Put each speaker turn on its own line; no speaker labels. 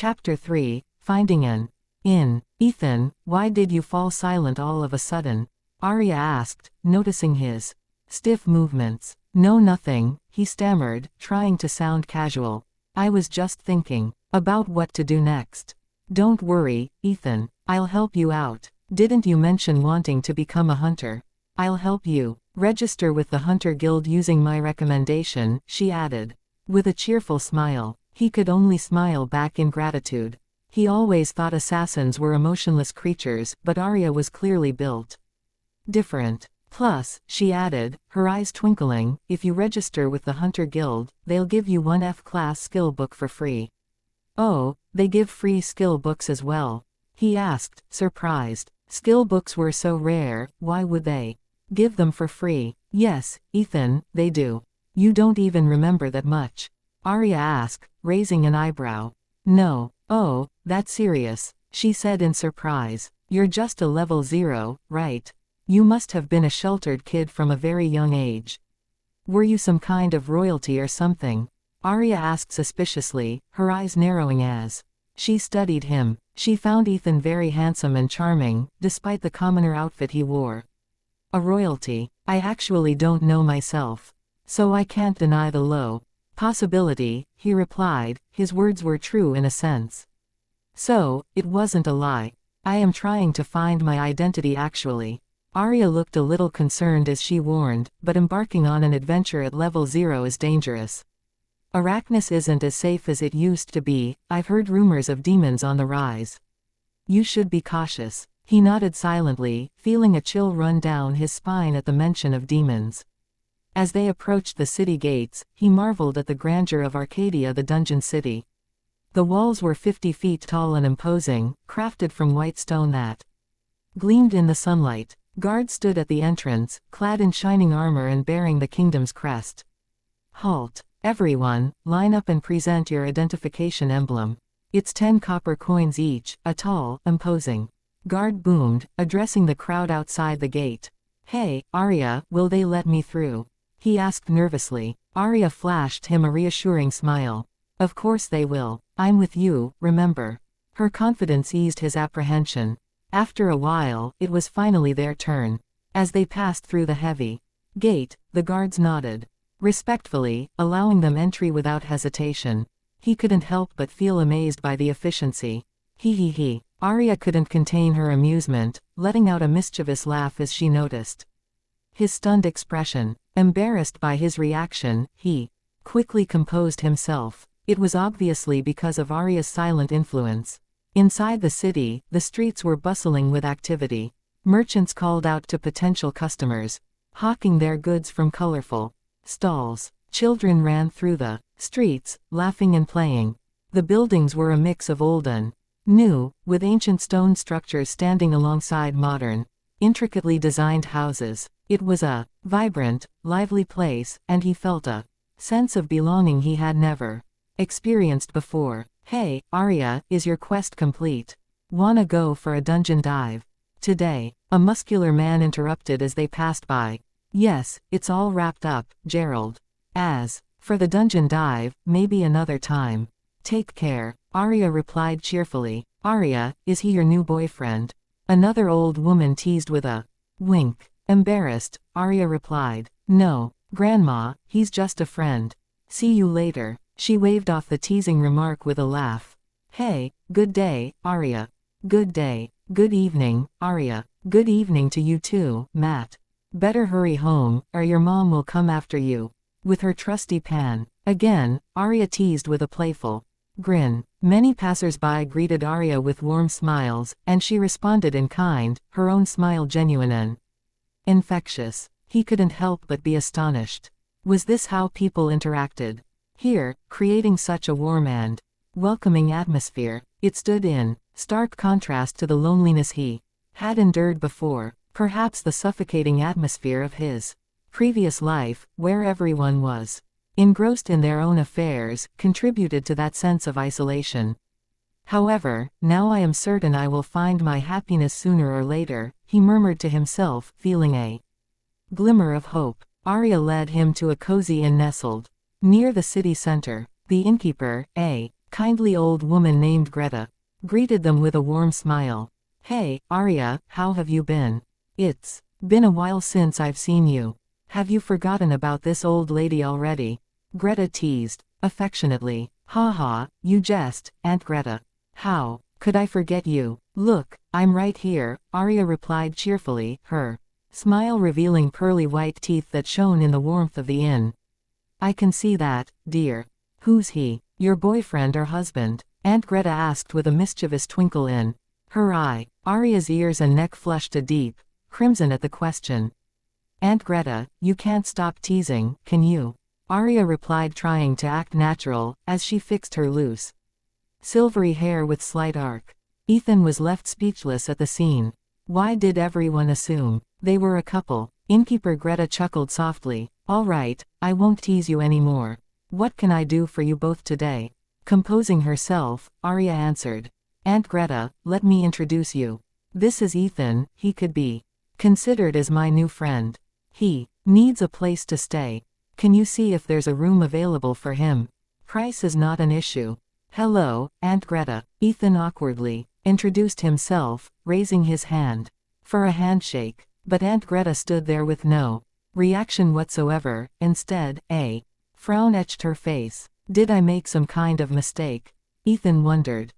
Chapter 3, Finding an Inn. Ethan, why did you fall silent all of a sudden? Arya asked, noticing his stiff movements. No, nothing, he stammered, trying to sound casual. I was just thinking about what to do next. Don't worry, Ethan, I'll help you out. Didn't you mention wanting to become a hunter? I'll help you register with the Hunter Guild using my recommendation, she added. With a cheerful smile. He could only smile back in gratitude. He always thought assassins were emotionless creatures, but Arya was clearly built different. Plus, she added, her eyes twinkling, if you register with the Hunter Guild, they'll give you one F-class skill book for free. Oh, they give free skill books as well? He asked, surprised. Skill books were so rare, why would they give them for free? Yes, Ethan, they do. You don't even remember that much? Arya asked, raising an eyebrow. No. Oh, that's serious, she said in surprise. You're just a level 0, right? You must have been a sheltered kid from a very young age. Were you some kind of royalty or something? Arya asked suspiciously, her eyes narrowing as she studied him. She found Ethan very handsome and charming, despite the commoner outfit he wore. A royalty? I actually don't know myself. So I can't deny the low possibility, he replied. His words were true in a sense. So, it wasn't a lie. I am trying to find my identity actually. Arya looked a little concerned as she warned, but embarking on an adventure at level 0 is dangerous. Arrakis isn't as safe as it used to be. I've heard rumors of demons on the rise. You should be cautious. He nodded silently, feeling a chill run down his spine at the mention of demons. As they approached the city gates, he marveled at the grandeur of Arcadia, the dungeon city. The walls were 50 feet tall and imposing, crafted from white stone that gleamed in the sunlight. Guards stood at the entrance, clad in shining armor and bearing the kingdom's crest. Halt. Everyone, line up and present your identification emblem. It's 10 copper coins each, a tall, imposing guard boomed, addressing the crowd outside the gate. Hey, Arya, will they let me through? He asked nervously. Arya flashed him a reassuring smile. Of course they will. I'm with you, remember. Her confidence eased his apprehension. After a while, it was finally their turn. As they passed through the heavy gate, the guards nodded respectfully, allowing them entry without hesitation. He couldn't help but feel amazed by the efficiency. He. Arya couldn't contain her amusement, letting out a mischievous laugh as she noticed his stunned expression. Embarrassed by his reaction, he quickly composed himself. It was obviously because of Arya's silent influence. Inside the city, the streets were bustling with activity. Merchants called out to potential customers, hawking their goods from colorful stalls. Children ran through the streets, laughing and playing. The buildings were a mix of old and new, with ancient stone structures standing alongside modern, intricately designed houses. It was a vibrant, lively place, and he felt a sense of belonging he had never experienced before. Hey, Arya, is your quest complete? Wanna go for a dungeon dive today? A muscular man interrupted as they passed by. Yes, it's all wrapped up, Gerald. As for the dungeon dive, maybe another time. Take care, Arya replied cheerfully. Arya, is he your new boyfriend? Another old woman teased with a wink. Embarrassed, Arya replied. No, Grandma, he's just a friend. See you later. She waved off the teasing remark with a laugh. Hey, good day, Arya. Good day. Good evening, Arya. Good evening to you too, Matt. Better hurry home, or your mom will come after you with her trusty pan. Again, Arya teased with a playful grin. Many passers-by greeted Arya with warm smiles, and she responded in kind, her own smile genuine and infectious. He couldn't help but be astonished. Was this how people interacted here, creating such a warm and welcoming atmosphere? It stood in stark contrast to the loneliness he had endured before, perhaps the suffocating atmosphere of his previous life, where everyone was engrossed in their own affairs, contributed to that sense of isolation. However, now I am certain I will find my happiness sooner or later, he murmured to himself, feeling a glimmer of hope. Arya led him to a cozy inn nestled near the city center. The innkeeper, kindly old woman named Greta greeted them with a warm smile. Hey, Arya, how have you been? It's been a while since I've seen you. Have you forgotten about this old lady already? Greta teased, affectionately. Ha ha, you jest, Aunt Greta. How could I forget you? Look, I'm right here, Arya replied cheerfully, her smile revealing pearly white teeth that shone in the warmth of the inn. I can see that, dear. Who's he? Your boyfriend or husband? Aunt Greta asked with a mischievous twinkle in her eye. Arya's ears and neck flushed a deep crimson at the question. Aunt Greta, you can't stop teasing, can you? Arya replied, trying to act natural, as she fixed her loose silvery hair with slight arc. Ethan was left speechless at the scene. Why did everyone assume they were a couple? Innkeeper Greta chuckled softly. All right, I won't tease you anymore. What can I do for you both today? Composing herself, Arya answered. Aunt Greta, let me introduce you. This is Ethan. He could be considered as my new friend. He needs a place to stay. Can you see if there's a room available for him? Price is not an issue. Hello, Aunt Greta. Ethan awkwardly introduced himself, raising his hand for a handshake. But Aunt Greta stood there with no reaction whatsoever. Instead, a frown etched her face. Did I make some kind of mistake? Ethan wondered.